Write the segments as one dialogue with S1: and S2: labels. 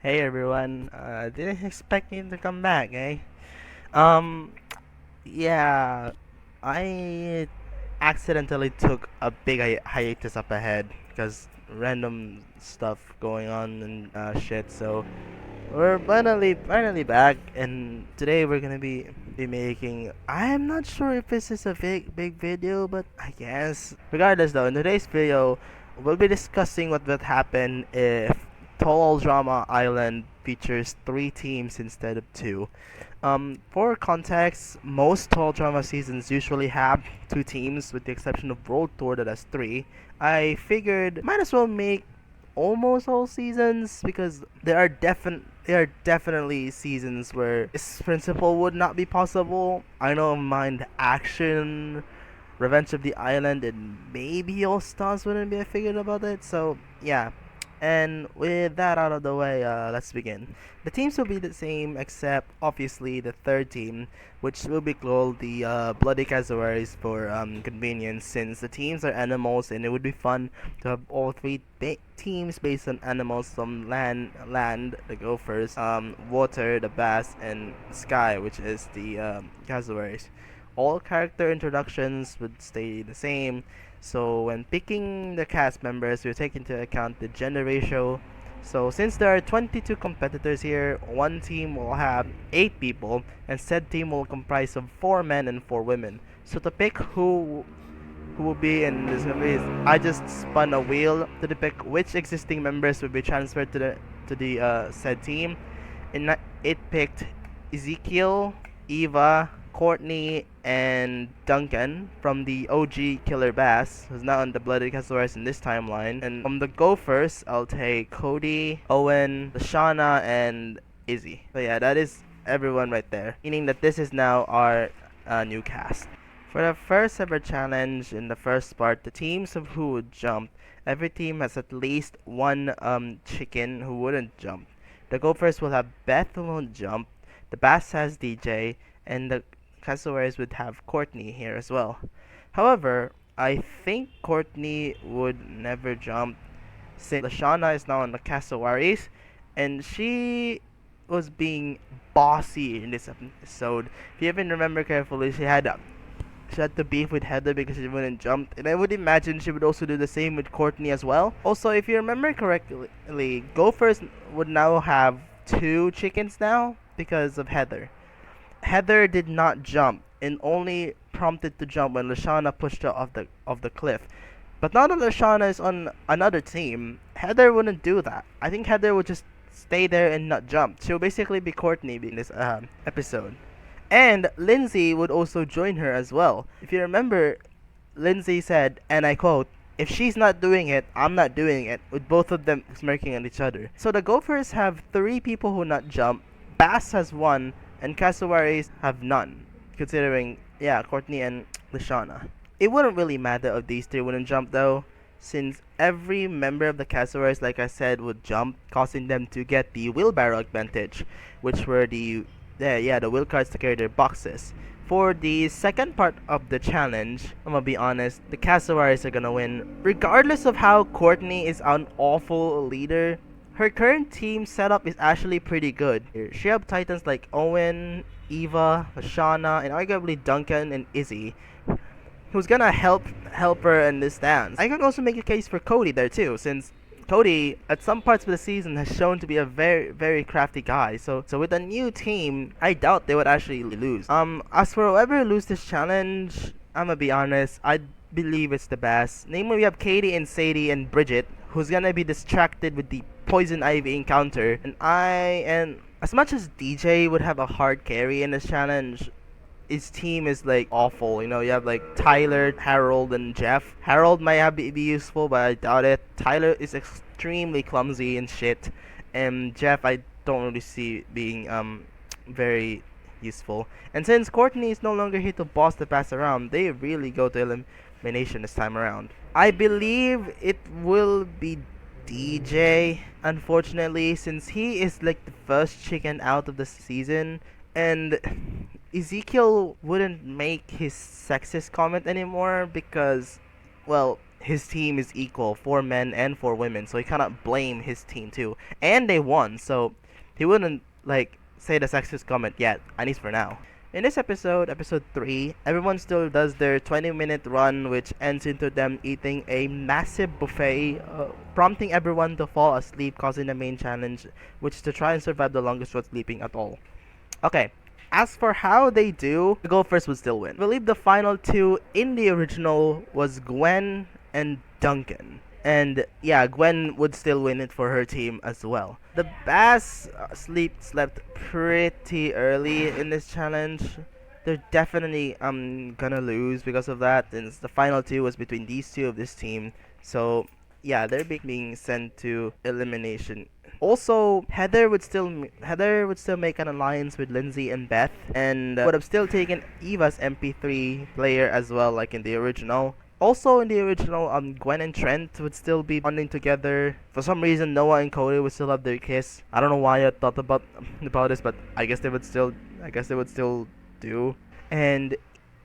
S1: Hey everyone, didn't expect you to come back, eh? Um, yeah, I accidentally took a big hiatus up ahead because random stuff going on and shit. So we're finally back, and today we're gonna be making. I'm not sure if this is a big video, but I guess. Regardless, though, in today's video, we'll be discussing what would happen if Total Drama Island features 3 teams instead of 2. For context, most Total Drama seasons usually have 2 teams, with the exception of World Tour that has 3. I figured might as well make almost all seasons because there are definitely seasons where this principle would not be possible. I know Mind Action, Revenge of the Island, and maybe All Stars wouldn't be figured about it. So yeah, and with that out of the way, let's begin. The teams will be the same except obviously the third team, which will be called the Bloody Cassowaries for convenience, since the teams are animals and it would be fun to have all 3 teams based on animals from land, the gophers, water, the bass, and sky, which is the cassowaries. All character introductions would stay the same, so when picking the cast members, we take into account the gender ratio. So since there are 22 competitors here, one team will have 8 people, and said team will comprise of 4 men and 4 women. So to pick who will be in this movie, I just spun a wheel to depict which existing members will be transferred to the said team. And it picked Ezekiel, Eva, Courtney, and Duncan from the OG Killer Bass, who's now on the Bloody Cassowaries in this timeline. And from the Gophers, I'll take Cody, Owen, Lashana, and Izzy. So yeah, that is everyone right there, meaning that this is now our new cast. For the first ever challenge in the first part, the teams of who would jump. Every team has at least one chicken who wouldn't jump. The Gophers will have Beth who won't jump. The Bass has DJ, and the Cassowaries would have Courtney here as well. However, I think Courtney would never jump since Lashana is now on the Cassowaries, and she was being bossy in this episode. If you even remember carefully, she had to beef with Heather because she wouldn't jump, and I would imagine she would also do the same with Courtney as well. Also, if you remember correctly, Gophers would now have 2 chickens now because of Heather. Heather did not jump and only prompted to jump when Lashana pushed her off the cliff. But now that Lashana is on another team, Heather wouldn't do that. I think Heather would just stay there and not jump. She'll basically be Courtney in this episode. And Lindsay would also join her as well. If you remember, Lindsay said, and I quote, "If she's not doing it, I'm not doing it," with both of them smirking at each other. So the Gophers have 3 people who not jump, Bass has 1, and Cassowaries have none, considering, yeah, Courtney and Lashana. It wouldn't really matter if these 3 wouldn't jump though, since every member of the Cassowaries, like I said, would jump, causing them to get the wheelbarrow advantage, which were the wheel carts to carry their boxes. For the second part of the challenge, I'm gonna be honest, the Cassowaries are gonna win. Regardless of how Courtney is an awful leader, her current team setup is actually pretty good. She have titans like Owen, Eva, Lashana, and arguably Duncan and Izzy, who's gonna help her in this dance. I can also make a case for Cody there too, since Cody, at some parts of the season, has shown to be a very crafty guy. So with a new team, I doubt they would actually lose. As for whoever lose this challenge, I'm gonna be honest, I believe it's the best. Namely, we have Katie and Sadie and Bridget, who's gonna be distracted with the poison ivy encounter, and as much as DJ would have a hard carry in this challenge, his team is like awful. You know, you have like Tyler, Harold, and Jeff. Harold might be useful, but I doubt it. Tyler is extremely clumsy and shit, and Jeff I don't really see being very useful. And since Courtney is no longer here to boss the pass around, they really go to elimination this time around. I believe it will be DJ, unfortunately, since he is like the first chicken out of the season, and Ezekiel wouldn't make his sexist comment anymore because, well, his team is equal, 4 men and 4 women, so he cannot blame his team too. And they won, so he wouldn't like say the sexist comment yet, at least for now. In this episode, episode 3, everyone still does their 20-minute run, which ends into them eating a massive buffet, prompting everyone to fall asleep, causing the main challenge, which is to try and survive the longest without sleeping at all. Okay, as for how they do, the Gophers would still win. I believe the final two in the original was Gwen and Duncan. And yeah, Gwen would still win it for her team as well. The Bass slept pretty early in this challenge. They're definitely gonna lose because of that. And the final two was between these two of this team. So yeah, they're being sent to elimination. Also, Heather would still make an alliance with Lindsay and Beth, and would have still taken Eva's MP3 player as well, like in the original. Also, in the original, Gwen and Trent would still be bonding together. For some reason, Noah and Cody would still have their kiss. I don't know why I thought about this, but I guess they would still do. And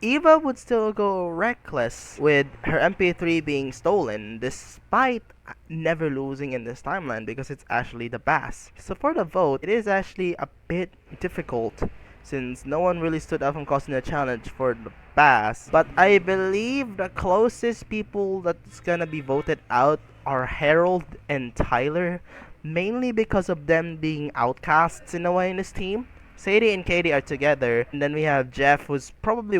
S1: Eva would still go reckless with her MP3 being stolen, despite never losing in this timeline because it's actually the Bass. So for the vote, it is actually a bit difficult since no one really stood out from causing a challenge for the Bass. But I believe the closest people that's gonna be voted out are Harold and Tyler, mainly because of them being outcasts in a way in this team. Sadie and Katie are together, and then we have Jeff, who's probably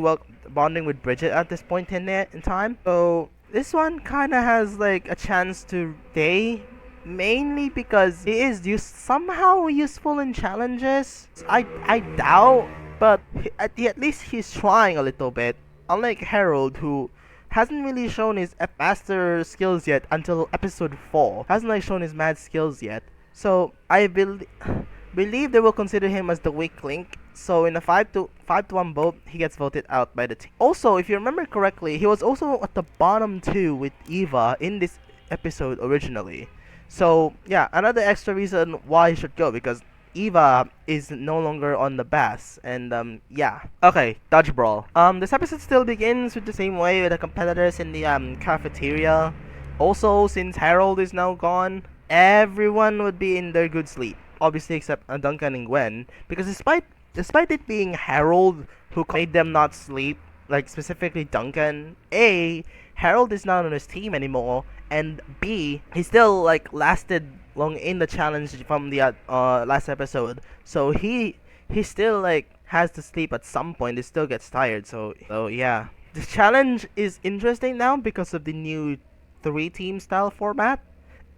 S1: bonding with Bridget at this point in time. So this one kind of has like a chance to stay, mainly because he is somehow useful in challenges. I doubt, but at least he's trying a little bit. Unlike Harold, who hasn't really shown his master skills yet until episode 4. Hasn't like shown his mad skills yet. So I believe they will consider him as the weak link. So in a 5-1 vote, he gets voted out by the team. Also, if you remember correctly, he was also at the bottom 2 with Eva in this episode originally. So yeah, another extra reason why he should go, because Eva is no longer on the Bass, and yeah. Okay, Dodgebrawl. This episode still begins with the same way with the competitors in the cafeteria. Also, since Harold is now gone, everyone would be in their good sleep. Obviously, except Duncan and Gwen, because despite it being Harold who made them not sleep, like specifically Duncan, A, Harold is not on his team anymore, and B, he still like lasted long in the challenge from the last episode, so he still like has to sleep at some point. He still gets tired, so yeah. This challenge is interesting now because of the new 3-team style format,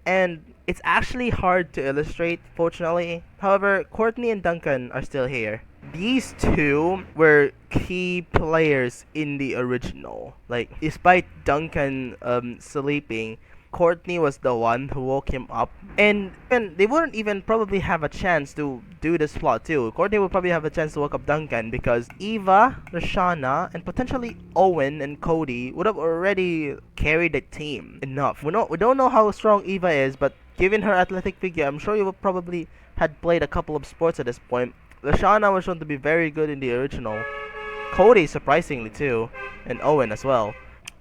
S1: and it's actually hard to illustrate, fortunately. However, Courtney and Duncan are still here. These two were key players in the original. Like, despite Duncan sleeping, Courtney was the one who woke him up. And they wouldn't even probably have a chance to do this plot too. Courtney would probably have a chance to wake up Duncan because Eva, Lashana, and potentially Owen and Cody would have already carried the team enough. We don't know how strong Eva is, but given her athletic figure, I'm sure you would probably had played a couple of sports at this point. Lashana was shown to be very good in the original. Cody surprisingly too, and Owen as well.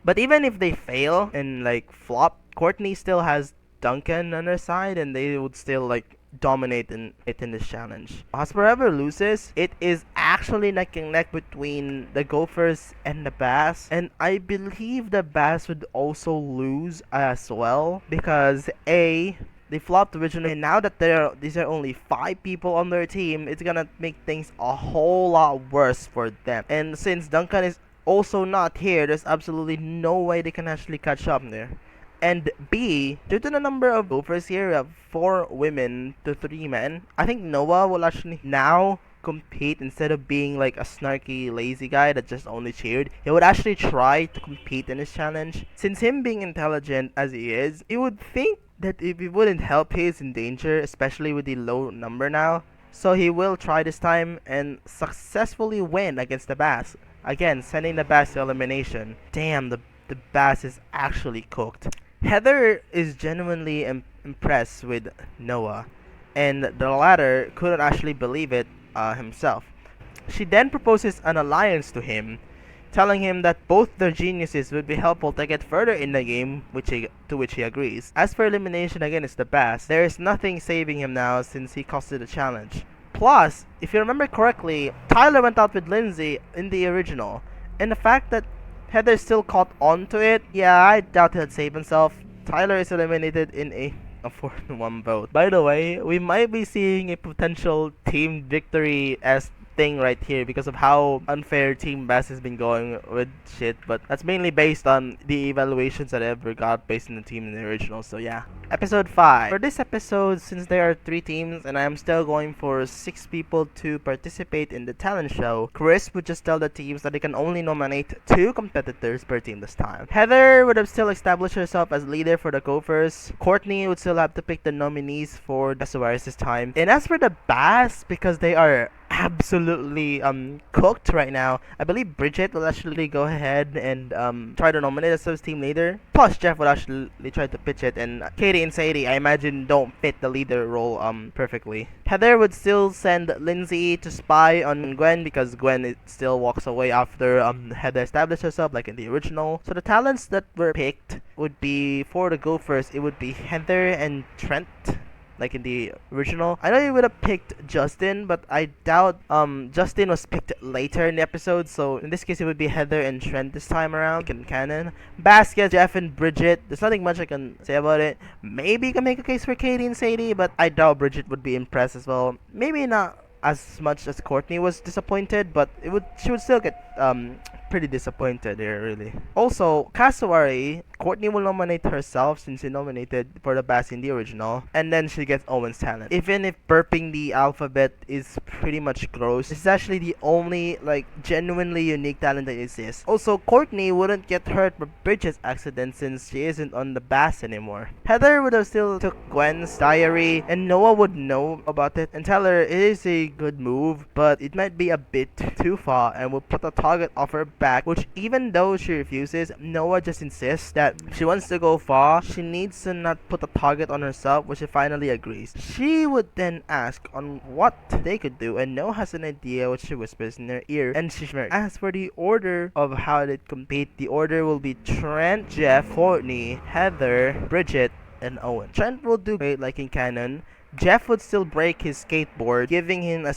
S1: But even if they fail and like flop, Courtney still has Duncan on her side, and they would still like dominate in this challenge. As for whoever loses, it is actually neck and neck between the Gophers and the Bass, and I believe the Bass would also lose as well because A, they flopped originally, and now that these are only 5 people on their team, it's gonna make things a whole lot worse for them. And since Duncan is also not here, there's absolutely no way they can actually catch up there. And B, due to the number of Gophers here, we have 4 women to 3 men. I think Noah will actually now compete instead of being like a snarky, lazy guy that just only cheered. He would actually try to compete in this challenge. Since him being intelligent as he is, you would think that if he wouldn't help, he is in danger, especially with the low number now. So he will try this time and successfully win against the Bass. Again, sending the Bass to elimination. Damn, the Bass is actually cooked. Heather is genuinely impressed with Noah, and the latter couldn't actually believe it himself. She then proposes an alliance to him, telling him that both their geniuses would be helpful to get further in the game, to which he agrees. As for elimination against the Bass, there is nothing saving him now since he costed the challenge. Plus, if you remember correctly, Tyler went out with Lindsay in the original, and the fact that Heather still caught on to it, yeah, I doubt he'd save himself. Tyler is eliminated in a 4-1 vote. By the way, we might be seeing a potential team victory as thing right here because of how unfair Team Bass has been going with shit, but that's mainly based on the evaluations that I ever got based on the team in the original, so yeah. Episode 5. For this episode, since there are 3 teams and I am still going for 6 people to participate in the talent show, Chris would just tell the teams that they can only nominate 2 competitors per team this time. Heather would have still established herself as leader for the Gophers. Courtney would still have to pick the nominees for the cassowaries this time. And as for the Bass, because they are absolutely cooked right now, I believe Bridget will actually go ahead and try to nominate us as team leader. Plus Jeff would actually try to pitch it, and Katie and Sadie I imagine don't fit the leader role perfectly. Heather would still send Lindsay to spy on Gwen because Gwen still walks away after Heather established herself like in the original. So the talents that were picked would be for the Gophers, it would be Heather and Trent, like in the original. I know you would have picked Justin, but I doubt Justin was picked later in the episode, so in this case it would be Heather and Trent this time around, like in canon. Basket, Jeff and Bridget, there's nothing much I can say about it. Maybe you can make a case for Katie and Sadie, but I doubt Bridget would be impressed as well. Maybe not as much as Courtney was disappointed, but she would still get pretty disappointed here, really. Also, cassowary, Courtney will nominate herself since she nominated for the Bass in the original, and then she gets Owen's talent. Even if burping the alphabet is pretty much gross, this is actually the only like genuinely unique talent that exists. Also, Courtney wouldn't get hurt by Bridget's accident since she isn't on the Bass anymore. Heather would have still took Gwen's diary, and Noah would know about it and tell her it is a good move, but it might be a bit too far and will put a target off her back, which even though she refuses, Noah just insists that if she wants to go far, she needs to not put a target on herself, which she finally agrees. She would then ask on what they could do, and Noah has an idea which she whispers in her ear, and she smirks. As for the order of how they compete, the order will be Trent, Jeff, Courtney, Heather, Bridget, and Owen. Trent will do great like in canon. Jeff would still break his skateboard, giving him a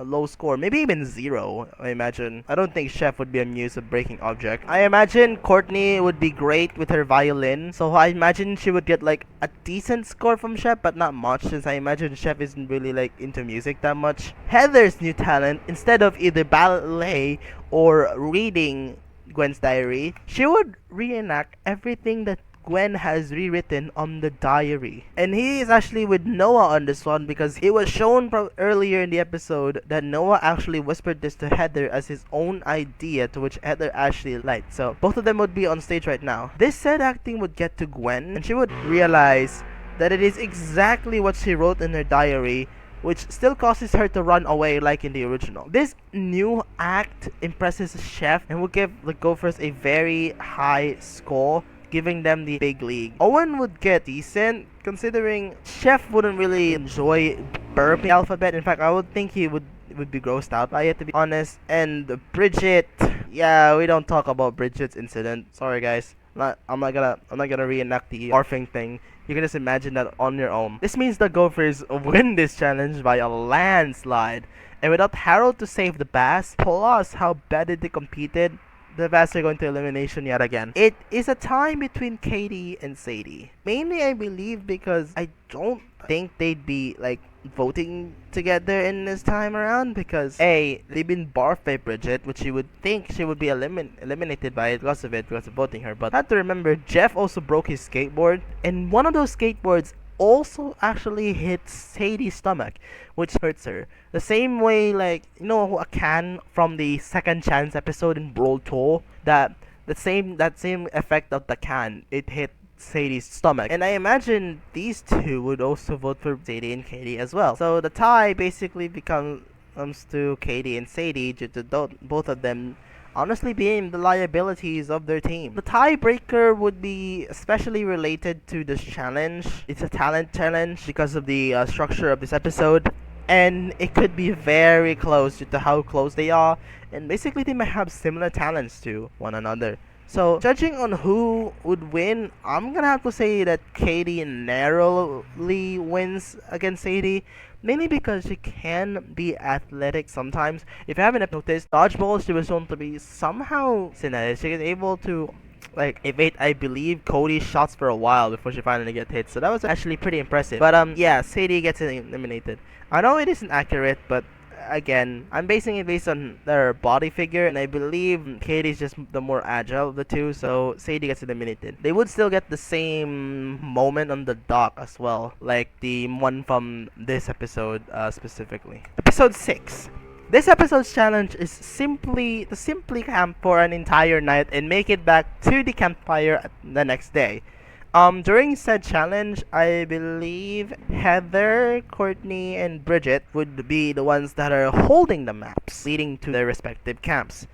S1: low score, maybe even 0, I imagine. I don't think Chef would be amused of breaking object. I imagine Courtney would be great with her violin, so I imagine she would get like a decent score from Chef, but not much, since I imagine Chef isn't really like into music that much. Heather's new talent, instead of either ballet or reading Gwen's diary, she would reenact everything that Gwen has rewritten on the diary. And he is actually with Noah on this one because it was shown earlier in the episode that Noah actually whispered this to Heather as his own idea, to which Heather actually liked. So both of them would be on stage right now. This said acting would get to Gwen, and she would realize that it is exactly what she wrote in her diary, which still causes her to run away like in the original. This new act impresses Chef and will give the Gophers a very high score, giving them the big league. Owen would get decent, considering Chef wouldn't really enjoy burping the alphabet. In fact, I would think he would be grossed out by it, to be honest. And Bridget, yeah, we don't talk about Bridget's incident. Sorry guys. I'm not gonna reenact the barfing thing. You can just imagine that on your own. This means the Gophers win this challenge by a landslide. And without Harold to save the Bass, plus how badly they competed, the Bass are going to elimination yet again. It is a tie between Katie and Sadie. Mainly, I believe, because I don't think they'd be like voting together in this time around, because A, they've been barfed by Bridget, which you would think she would be eliminated by it because of voting her. But I have to remember, Jeff also broke his skateboard, and one of those skateboards also actually hits Sadie's stomach, which hurts her. The same way, like, you know, a can from the Second Chance episode in Brawl 2, that same effect of the can, it hit Sadie's stomach. And I imagine these two would also vote for Sadie and Katie as well. So the tie basically comes to Katie and Sadie due to both of them honestly being the liabilities of their team. The tiebreaker would be especially related to this challenge. It's a talent challenge because of the structure of this episode. and it could be very close due to how close they are, and basically they might have similar talents to one another. So, judging on who would win, I'm gonna have to say that Katie narrowly wins against Sadie, mainly because she can be athletic sometimes. If you haven't noticed, Dodgebrawl, she was shown to be somehow synergistic. She is able to like evade, I believe, Cody's shots for a while before she finally gets hit. So that was actually pretty impressive. But yeah, Sadie gets eliminated. I know it isn't accurate, but again, I'm basing it based on their body figure, and I believe Katie's just the more agile of the two, so Sadie gets eliminated. They would still get the same moment on the dock as well, like the one from this episode specifically. Episode 6. This episode's challenge is simply to simply camp for an entire night and make it back to the campfire the next day. During said challenge, I believe Heather, Courtney, and Bridget would be the ones that are holding the maps leading to their respective camps.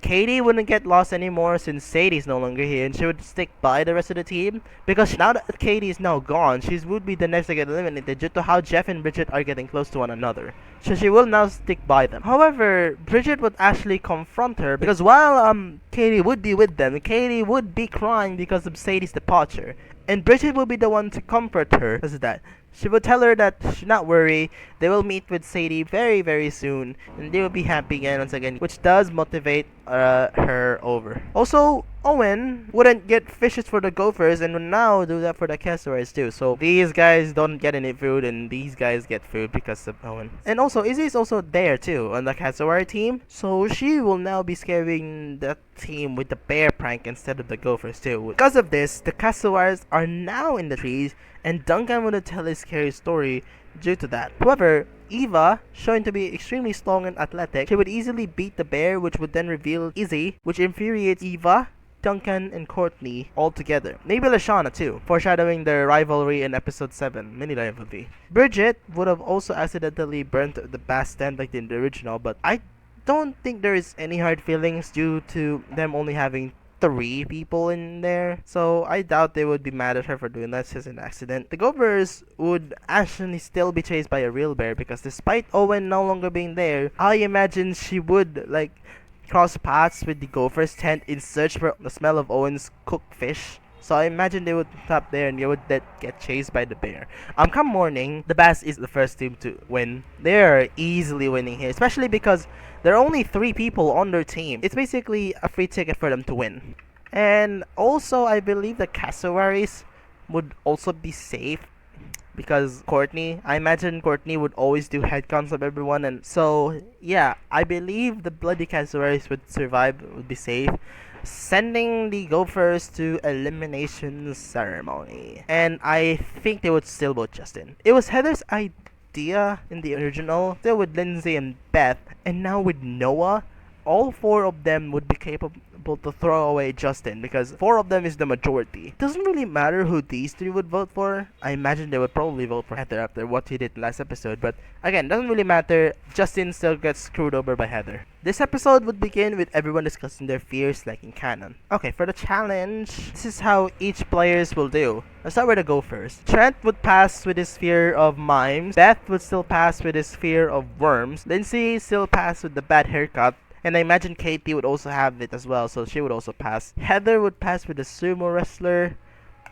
S1: Katie wouldn't get lost anymore since Sadie's no longer here, and she would stick by the rest of the team because now that Katie is now gone, she would be the next to get eliminated due to how Jeff and Bridget are getting close to one another. So she will now stick by them. However, Bridget would actually confront her because while Katie would be with them, Katie would be crying because of Sadie's departure, and Bridget will be the one to comfort her because of that. She would tell her that she should not worry, they will meet with Sadie very soon, and they will be happy again once again, which does motivate her over. Also, Owen wouldn't get fishes for the Gophers and would now do that for the cassowaries too. So these guys don't get any food, and these guys get food because of Owen. And also, Izzy is also there too on the cassowary team, so she will now be scaring the team with the bear prank instead of the Gophers too. Because of this, the cassowaries are now in the trees, and Duncan would tell his scary story due to that. However, Eva, shown to be extremely strong and athletic, she would easily beat the bear, which would then reveal Izzy, which infuriates Eva, Duncan, and Courtney all together. Maybe Lashana too, foreshadowing their rivalry in episode 7, mini rivalry. Bridget would have also accidentally burnt the bass stand like in the original, but I don't think there is any hard feelings due to them only having 3 people in there, so I doubt they would be mad at her for doing that. It's just an accident. The Gophers would actually still be chased by a real bear because despite Owen no longer being there, I imagine she would like cross paths with the Gophers tent in search for the smell of Owen's cooked fish. So I imagine they would stop there and they would get chased by the bear. Come morning, the Bass is the first team to win. They're easily winning here, especially because there are only 3 people on their team. It's basically a free ticket for them to win. And also, I believe the cassowaries would also be safe because I imagine Courtney would always do head counts of everyone, and so yeah, I believe the bloody cassowaries would survive, would be safe, sending the Gophers to elimination ceremony. And I think they would still vote Justin. It was Heather's idea in the original, still with Lindsay and Beth, and now with Noah, all 4 of them would be capable to throw away Justin because 4 of them is the majority. It doesn't really matter who these 3 would vote for. I imagine they would probably vote for Heather after what he did last episode, but again, doesn't really matter. Justin still gets screwed over by Heather. This episode would begin with everyone discussing their fears like in canon. Okay, for the challenge, this is how each players will do. Let's start with the Gophers. Trent would pass with his fear of mimes. Beth would still pass with his fear of worms. Lindsay still pass with the bad haircut. And I imagine Katie would also have it as well, so she would also pass. Heather would pass with the sumo wrestler.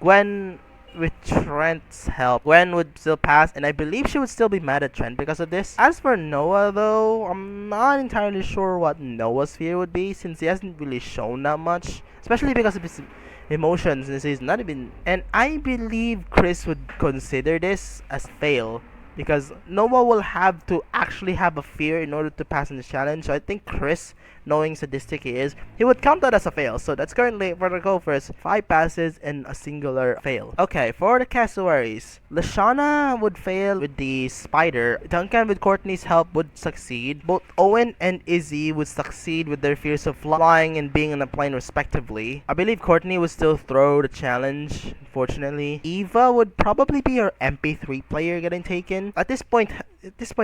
S1: Gwen, with Trent's help, Gwen would still pass, and I believe she would still be mad at Trent because of this. As for Noah, though, I'm not entirely sure what Noah's fear would be since he hasn't really shown that much, especially because of his emotions since he's not even. And I believe Chris would consider this as fail, because Noah will have to actually have a fear in order to pass in the challenge. So I think Chris, knowing sadistic he is, he would count that as a fail. So that's currently for the Gophers 5 passes and a singular fail. Okay, for the cassowaries, Lashana would fail with the spider. Duncan with Courtney's help would succeed. Both Owen and Izzy would succeed with their fears of flying and being on a plane respectively. I believe Courtney would still throw the challenge, unfortunately. Eva would probably be her MP3 player getting taken. At this point,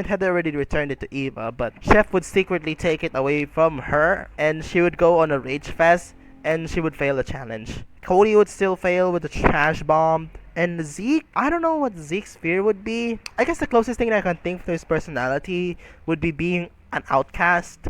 S1: Heather already returned it to Eva, but Chef would secretly take it away from her, and she would go on a rage fest, and she would fail the challenge. Cody would still fail with the trash bomb, And Zeke, I don't know what Zeke's fear would be. I guess the closest thing that I can think to his personality would be being an outcast.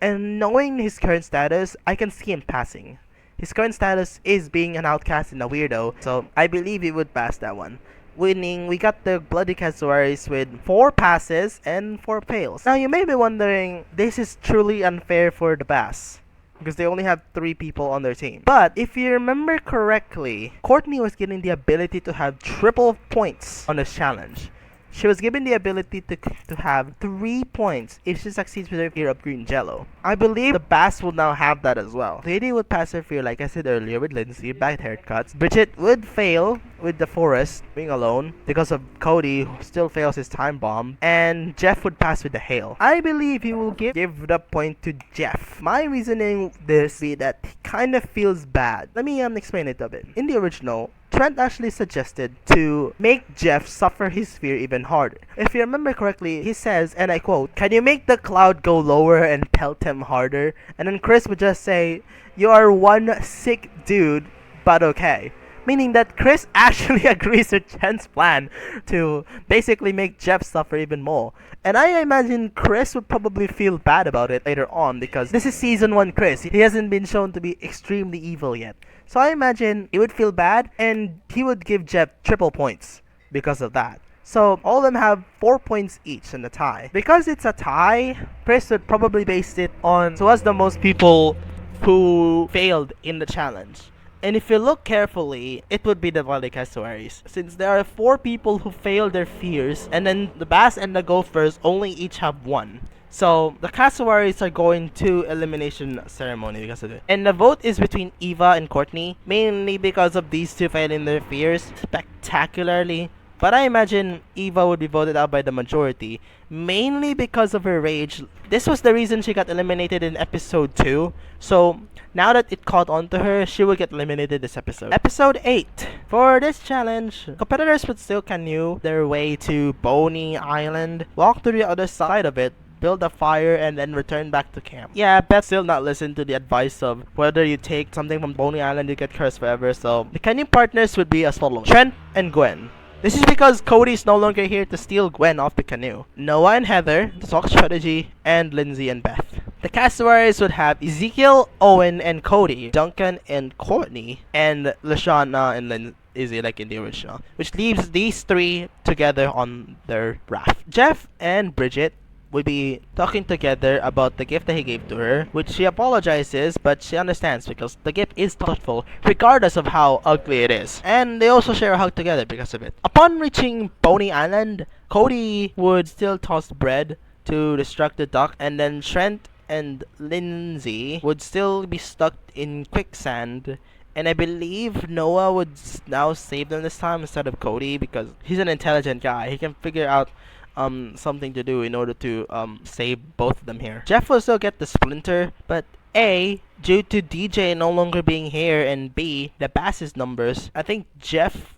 S1: And knowing his current status, I can see him passing. His current status is being an outcast and a weirdo, so I believe he would pass that one. Winning, we got the Bloody Cassowaries with 4 passes and 4 fails. Now you may be wondering, this is truly unfair for the Bass, because they only have 3 people on their team. But if you remember correctly, Courtney was given the ability to have triple points on this challenge. She was given the ability to have 3 points if she succeeds with her fear of green jello. I believe the Bass will now have that as well. Lady would pass her fear, like I said earlier, with Lindsay, bad haircuts. Bridget would fail with the forest, being alone, because of Cody, who still fails his time bomb. And Jeff would pass with the hail. I believe he will give the point to Jeff. My reasoning this be that he kind of feels bad. Let me explain it a bit. In the original, Trent actually suggested to make Jeff suffer his fear even harder. If you remember correctly, he says, and I quote, "Can you make the cloud go lower and pelt him harder?" And then Chris would just say, "You are one sick dude, but okay." Meaning that Chris actually agrees with Trent's plan to basically make Jeff suffer even more. And I imagine Chris would probably feel bad about it later on, because this is season 1 Chris. He hasn't been shown to be extremely evil yet. So I imagine he would feel bad, and he would give Jeff triple points because of that. So all of them have 4 points each in the tie. Because it's a tie, Chris would probably base it on who was the most people who failed in the challenge. And if you look carefully, it would be the Bloody Cassowaries, since there are 4 people who failed their fears, and then the Bass and the Gophers only each have 1. So the Cassowaries are going to elimination ceremony because of it. And the vote is between Eva and Courtney, mainly because of these 2 failing their fears spectacularly. But I imagine Eva would be voted out by the majority, mainly because of her rage. This was the reason she got eliminated in episode 2. So now that it caught on to her, she will get eliminated this episode. Episode 8. For this challenge, competitors would still canoe their way to Boney Island, walk to the other side of it, build a fire, and then return back to camp. Yeah, Beth still not listen to the advice of whether you take something from Boney Island, you get cursed forever. So the canoe partners would be as follows: Trent and Gwen. This is because Cody is no longer here to steal Gwen off the canoe. Noah and Heather, the talk strategy, and Lindsay and Beth. The Cassowaries would have Ezekiel, Owen, and Cody, Duncan and Courtney, and Lashana and Izzy, like in the original, which leaves these 3 together on their raft. Jeff and Bridget would be talking together about the gift that he gave to her, which she apologizes, but she understands because the gift is thoughtful, regardless of how ugly it is. And they also share a hug together because of it. Upon reaching Boney Island, Cody would still toss bread to distract the duck, and then Trent and Lindsay would still be stuck in quicksand. And I believe Noah would now save them this time instead of Cody, because he's an intelligent guy. He can figure out something to do in order to save both of them here. Jeff will still get the splinter, but A, due to DJ no longer being here, and B, the Bass's numbers, I think Jeff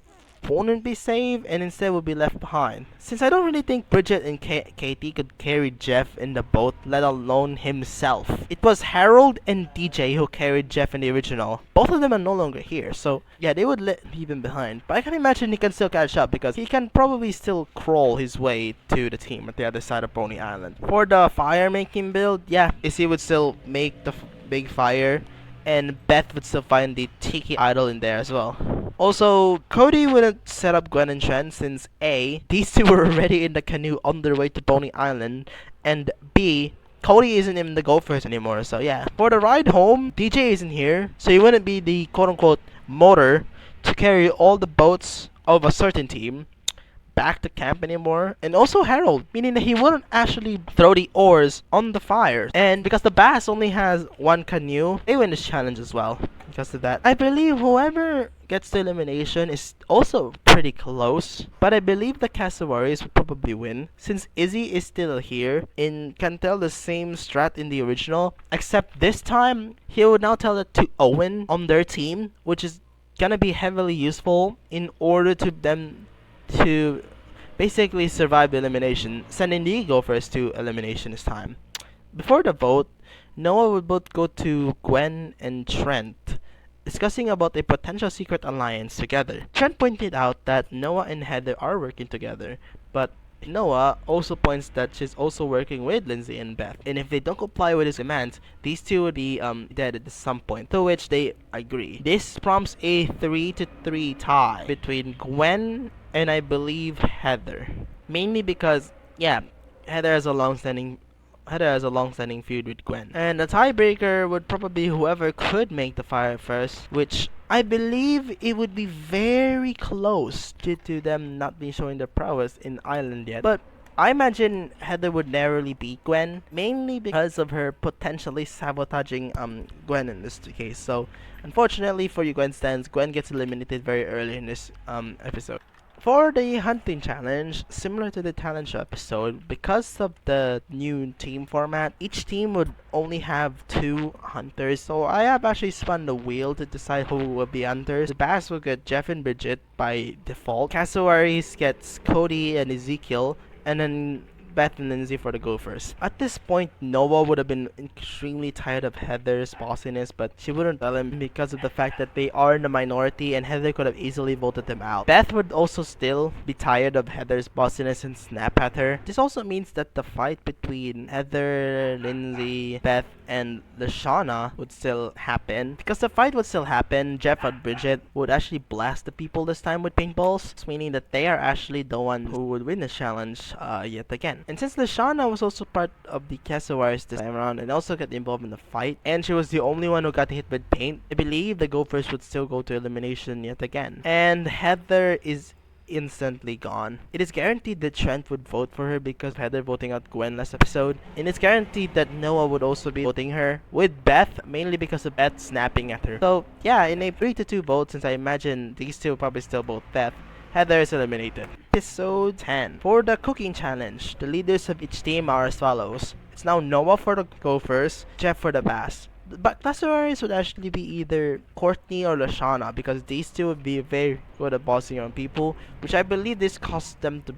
S1: won't be saved and instead will be left behind. Since I don't really think Bridget and Katie could carry Jeff in the boat, let alone himself. It was Harold and DJ who carried Jeff in the original. Both of them are no longer here, so yeah, they would leave him behind. But I can imagine he can still catch up because he can probably still crawl his way to the team at the other side of Boney Island. For the fire making build, yeah, Izzy would still make the big fire, and Beth would still find the tiki idol in there as well. Also, Cody wouldn't set up Gwen and Trent since A, these 2 were already in the canoe on their way to Boney Island, and B, Cody isn't in the Gophers anymore, so yeah. For the ride home, DJ isn't here, so he wouldn't be the quote-unquote motor to carry all the boats of a certain team back to camp anymore. And also Harold, meaning that he wouldn't actually throw the oars on the fire. And because the Bass only has 1 canoe, they win this challenge as well because of that. I believe whoever gets the elimination is also pretty close, but I believe the Cassowaries would probably win since Izzy is still here and can tell the same strat in the original, except this time he would now tell it to Owen on their team, which is gonna be heavily useful in order to them to basically survive the elimination, sending the Gophers to elimination this time. Before the vote, Noah would both go to Gwen and Trent, discussing about a potential secret alliance together. Trent pointed out that Noah and Heather are working together, but Noah also points that she's also working with Lindsay and Beth, and if they don't comply with his demands, these two would be dead at some point. To which they agree. This prompts a 3-3 tie between Gwen and I believe Heather, mainly because Heather has a long-standing feud with Gwen. And the tiebreaker would probably be whoever could make the fire first, which I believe it would be very close due to them not being showing their prowess in Island yet. But I imagine Heather would narrowly beat Gwen, mainly because of her potentially sabotaging Gwen in this case. So unfortunately for you Gwen stands, Gwen gets eliminated very early in this episode. For the hunting challenge, similar to the talent show episode, because of the new team format, each team would only have 2 hunters. So I have actually spun the wheel to decide who will be hunters. The Bass will get Jeff and Bridget by default. Cassowaries gets Cody and Ezekiel, and then Beth and Lindsay for the Gophers. At this point, Noah would have been extremely tired of Heather's bossiness, but she wouldn't tell him because of the fact that they are in the minority and Heather could have easily voted them out. Beth would also still be tired of Heather's bossiness and snap at her. This also means that the fight between Heather, Lindsay, Beth, and Lashana would still happen. Because the fight would still happen, Jeff and Bridget would actually blast the people this time with paintballs, meaning that they are actually the one who would win the challenge yet again. And since Lashana was also part of the cassowaries this time around and also got involved in the fight, and she was the only one who got hit with paint, I believe the Gophers would still go to elimination yet again. And Heather is instantly gone. It is guaranteed that Trent would vote for her because of Heather voting out Gwen last episode, and it's guaranteed that Noah would also be voting her with Beth, mainly because of Beth snapping at her. So yeah, in a 3-2 vote, since I imagine these two will probably still vote Beth, Heather is eliminated. Episode 10. For the cooking challenge, the leaders of each team are as follows. It's now Noah for the Gophers, Jeff for the Bass. But cassowaries would actually be either Courtney or Lashana because these two would be very good at bossing on people, which I believe this cost them to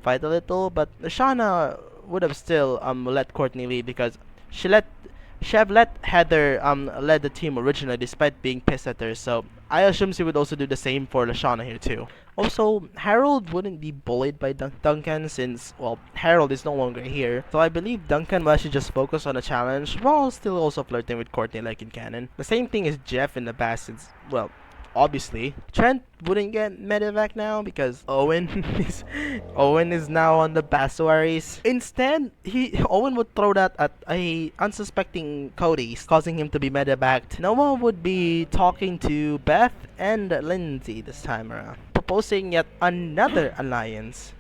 S1: fight a little, but Lashana would have still let Courtney lead because she have let Heather lead the team originally despite being pissed at her, so I assume she would also do the same for Lashana here too. Also, Harold wouldn't be bullied by Duncan since, well, Harold is no longer here. So I believe Duncan will actually just focus on the challenge while still also flirting with Courtney like in canon. The same thing is Jeff in the Bass since, well, obviously. Trent wouldn't get medevac now because Owen is now on the cassowaries. Instead, Owen would throw that at a unsuspecting Cody, causing him to be medevaced. Noah would be talking to Beth and Lindsay this time around, proposing yet another alliance.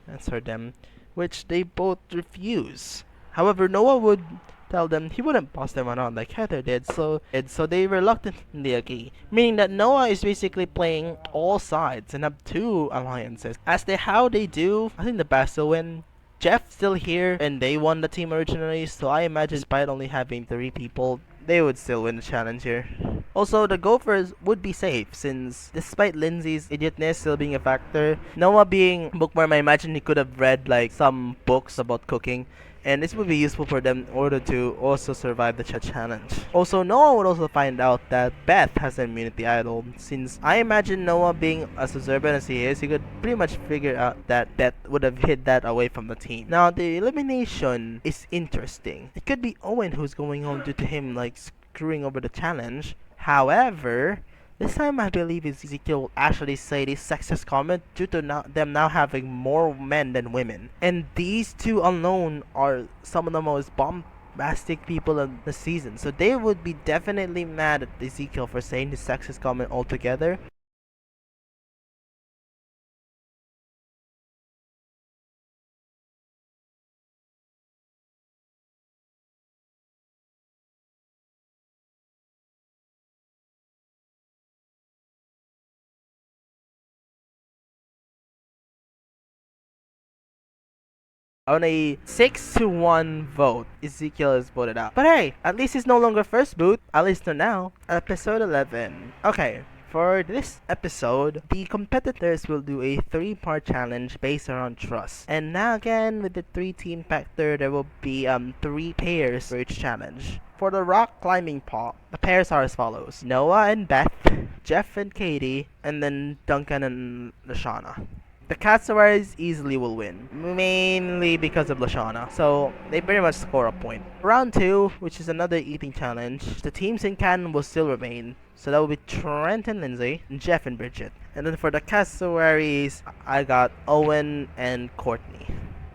S1: That's for them, which they both refuse. However, Noah would tell them he wouldn't boss them around like Heather did, so they reluctantly agree, meaning that Noah is basically playing all sides and have 2 alliances. As to how they do, I think the Bass will win. Jeff's still here, and they won the team originally, so I imagine despite only having 3 people, they would still win the challenge here. Also, the Gophers would be safe since despite Lindsay's idiotness still being a factor, Noah being bookworm, I imagine he could have read like some books about cooking, and this would be useful for them in order to also survive the challenge. Also, Noah would also find out that Beth has an immunity idol, since I imagine Noah being as observant as he is, he could pretty much figure out that Beth would have hid that away from the team. Now, the elimination is interesting. It could be Owen who's going home due to him like screwing over the challenge. However, this time I believe Ezekiel will actually say this sexist comment due to them now having more men than women. And these two alone are some of the most bombastic people in the season. So they would be definitely mad at Ezekiel for saying this sexist comment altogether. On a 6-1 vote, Ezekiel is voted out. But hey, at least he's no longer first boot, at least for now. Episode 11. Okay, For this episode, the competitors will do a 3-part challenge based around trust. And now again, with the 3-team factor, there will be 3 pairs for each challenge. For the rock climbing part, the pairs are as follows: Noah and Beth, Jeff and Katie, and then Duncan and Lashana. The cassowaries easily will win, mainly because of Lashana, so they pretty much score a point. Round 2, which is another eating challenge, the teams in canon will still remain, so that will be Trent and Lindsay, and Jeff and Bridget. And then for the cassowaries, I got Owen and Courtney.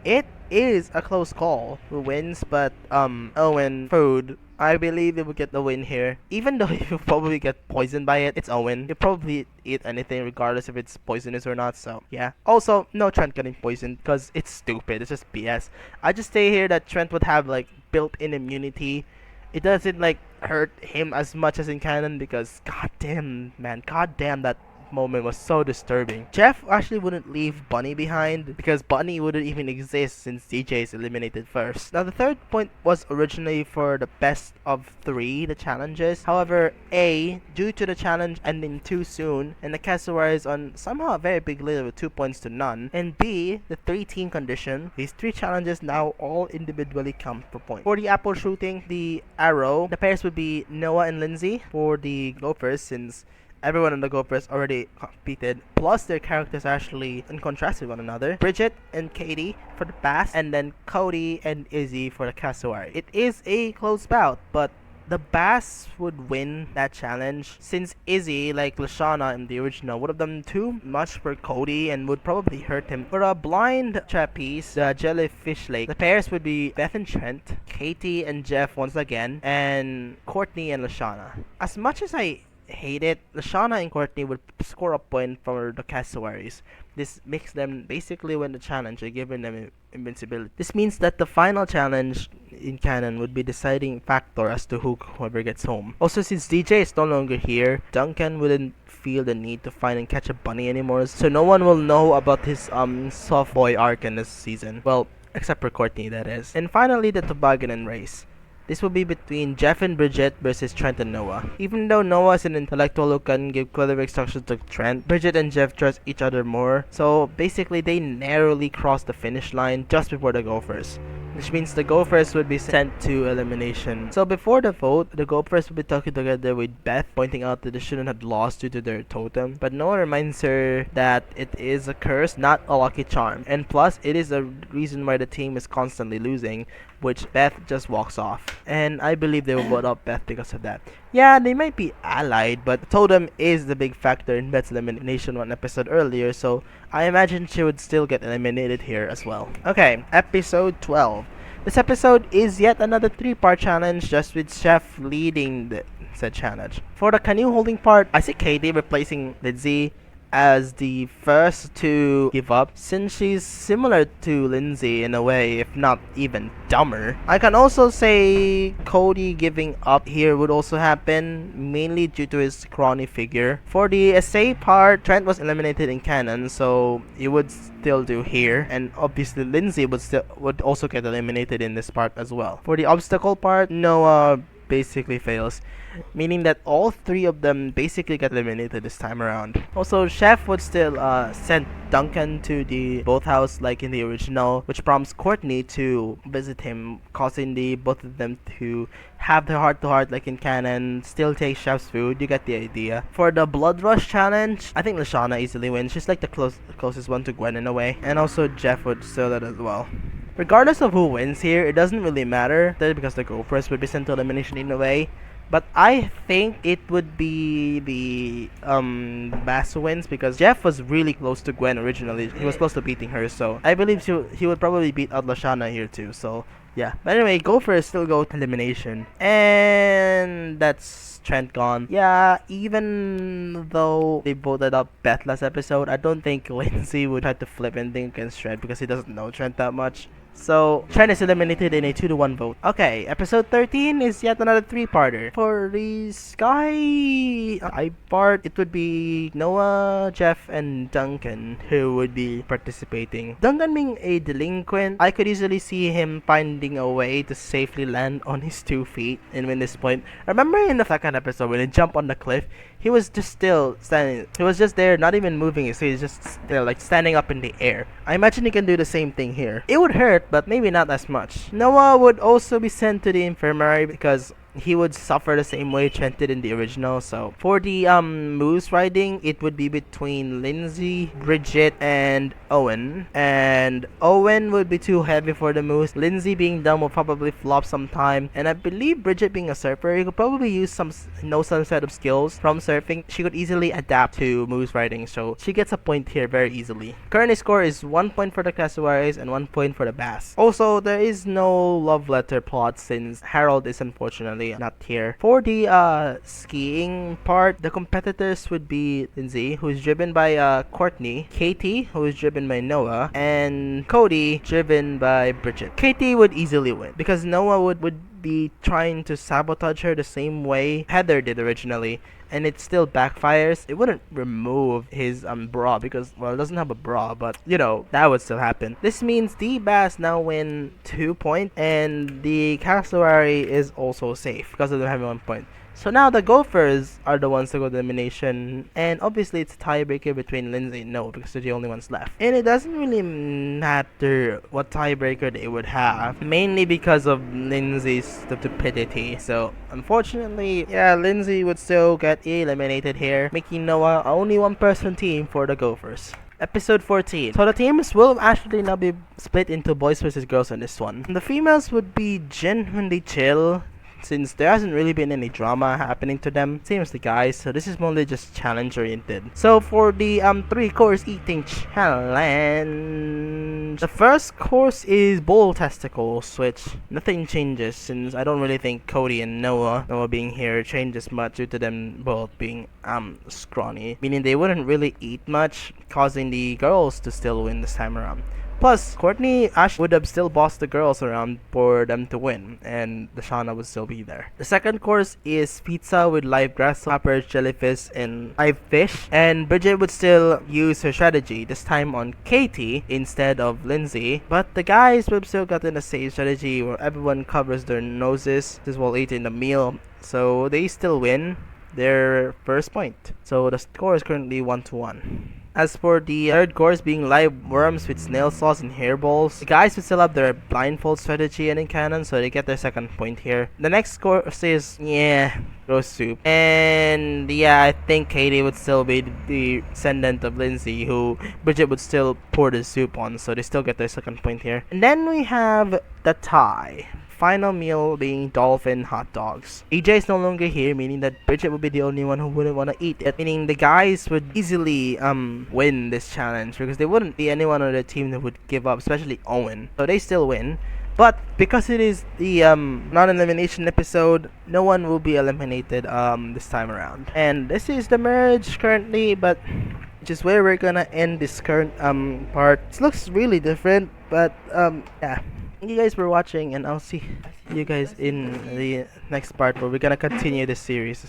S1: It is a close call who wins, but Owen food, I believe it will get the win here. Even though you probably get poisoned by it, it's Owen. You probably eat anything regardless if it's poisonous or not, so yeah. Also, no Trent getting poisoned because it's stupid. It's just BS. I just say here that Trent would have like built-in immunity. It doesn't like hurt him as much as in canon because goddamn man, goddamn that moment was so disturbing. Jeff actually wouldn't leave Bunny behind because Bunny wouldn't even exist since DJ is eliminated first. Now the third point was originally for the best of 3, the challenges. However, A, due to the challenge ending too soon and the cassowaries on somehow a very big lead with 2 points to none, and B, the 3-team condition, these 3 challenges now all individually count for points. For the apple shooting, the arrow, the pairs would be Noah and Lindsay. For the Gophers, since everyone in the Gophers already competed, plus their characters are actually in contrast with one another. Bridget and Katie for the Bass, and then Cody and Izzy for the cassowary. It is a close bout, but the Bass would win that challenge since Izzy, like Lashana in the original, would have done too much for Cody and would probably hurt him. For a blind trapeze, the jellyfish lake, the pairs would be Beth and Trent, Katie and Jeff once again, and Courtney and Lashana. As much as I hate it, Lashana and Courtney would score a point for the cassowaries. This makes them basically win the challenge by giving them invincibility. This means that the final challenge in canon would be deciding factor as to whoever gets home. Also, since DJ is no longer here, Duncan wouldn't feel the need to find and catch a bunny anymore, so no one will know about his soft boy arc in this season. Well, except for Courtney, that is. And finally, the toboggan race. This will be between Jeff and Bridget versus Trent and Noah. Even though Noah is an intellectual who can give clever instructions to Trent, Bridget and Jeff trust each other more. So basically, they narrowly cross the finish line just before the Gophers, which means the Gophers would be sent to elimination. So before the vote, the Gophers would be talking together with Beth, pointing out that they shouldn't have lost due to their totem. But Noah reminds her that it is a curse, not a lucky charm. And plus, it is a reason why the team is constantly losing, which Beth just walks off. And I believe they will vote out Beth because of that. Yeah, they might be allied, but totem is the big factor in Beth's elimination one episode earlier, so I imagine she would still get eliminated here as well. Okay, episode 12. This episode is yet another 3-part challenge, just with Chef leading the said challenge. For the canoe holding part, I see Katie replacing Lindsay as the first to give up, since she's similar to Lindsay in a way, if not even dumber. I can also say Cody giving up here would also happen, mainly due to his scrawny figure. For the essay part, Trent was eliminated in canon, so he would still do here, and obviously Lindsay would also get eliminated in this part as well. For the obstacle part, Noah basically fails, meaning that all 3 of them basically get eliminated this time around. Also, Chef would still send Duncan to the boathouse like in the original, which prompts Courtney to visit him, causing the both of them to have their heart-to-heart like in canon, still take Chef's food. You get the idea. For the blood rush challenge, I think Lashana easily wins. She's like the closest one to Gwen in a way, and also Jeff would steal that as well. Regardless of who wins here, it doesn't really matter, because the Gophers would be sent to elimination in a way. But I think it would be the Bass who wins, because Jeff was really close to Gwen originally. He was close to beating her, so I believe he would probably beat out Lashana here too. So yeah. But anyway, Gophers still go to elimination, and that's Trent gone. Yeah, even though they voted out Beth last episode, I don't think Lindsay would try to flip anything against Trent because he doesn't know Trent that much. So, Chen is eliminated in a 2-1 vote. Okay, episode 13 is yet another 3-parter. For the Sky I part, it would be Noah, Jeff, and Duncan who would be participating. Duncan being a delinquent, I could easily see him finding a way to safely land on his 2 feet and win this point. Remember in the second episode when he jumped on the cliff, he was just still standing. He was just there, not even moving. So he's just still like standing up in the air. I imagine he can do the same thing here. It would hurt, but maybe not as much. Noah would also be sent to the infirmary because he would suffer the same way Trent did in the original. So for the moose riding, it would be between Lindsay, Bridget, and Owen. And Owen would be too heavy for the moose. Lindsay being dumb will probably flop sometime. And I believe Bridget being a surfer, you could probably use some set of skills from surfing. She could easily adapt to moose riding, so she gets a point here very easily. Current score is 1 point for the cassowaries and 1 point for the bass. Also, there is no love letter plot since Harold is unfortunately not here. For the skiing part, the competitors would be Lindsay, who is driven by Courtney, Katie, who is driven by Noah, and Cody, driven by Bridget. Katie would easily win because Noah would be trying to sabotage her the same way Heather did originally, and it still backfires. It wouldn't remove his bra because, well, it doesn't have a bra, but you know, that would still happen. This means the bass now win 2 points and the cassowary is also safe because of them having 1 point. So now the Gophers are the ones to go to elimination, and obviously it's a tiebreaker between Lindsay and Noah because they're the only ones left. And it doesn't really matter what tiebreaker they would have, mainly because of Lindsay's stupidity. So unfortunately, yeah, Lindsay would still get eliminated here, making Noah only 1-person team for the Gophers. Episode 14. So the teams will actually now be split into boys versus girls on this one. The females would be genuinely chill, since there hasn't really been any drama happening to them, same as the guys, so this is mostly just challenge oriented. So for the 3-course eating challenge, the first course is bull testicles, which nothing changes since I don't really think Cody and Noah being here changes much due to them both being scrawny, meaning they wouldn't really eat much, causing the girls to still win this time around. Plus, Courtney Ash would have still bossed the girls around for them to win, and the Shauna would still be there. The second course is pizza with live grasshoppers, jellyfish, and live fish. And Bridget would still use her strategy, this time on Katie instead of Lindsay. But the guys would have still gotten the same strategy where everyone covers their noses while eating the meal, so they still win their first point. So the score is currently 1-1. As for the third course being live worms with snail sauce and hairballs, the guys would still have their blindfold strategy and in cannon, so they get their second point here. The next course is, roast soup. And yeah, I think Katie would still be the descendant of Lindsay, who Bridget would still pour the soup on, so they still get their second point here. And then we have the tie. Final meal being dolphin hot dogs. AJ is no longer here, meaning that Bridget would be the only one who wouldn't want to eat it, meaning the guys would easily win this challenge because there wouldn't be anyone on the team that would give up, especially Owen. So they still win. But because it is the non-elimination episode, no one will be eliminated this time around. And this is the merge currently, but which is where we're gonna end this current part. This looks really different, but yeah. Thank you guys for watching, and I'll see you guys in the next part where we're gonna continue this series.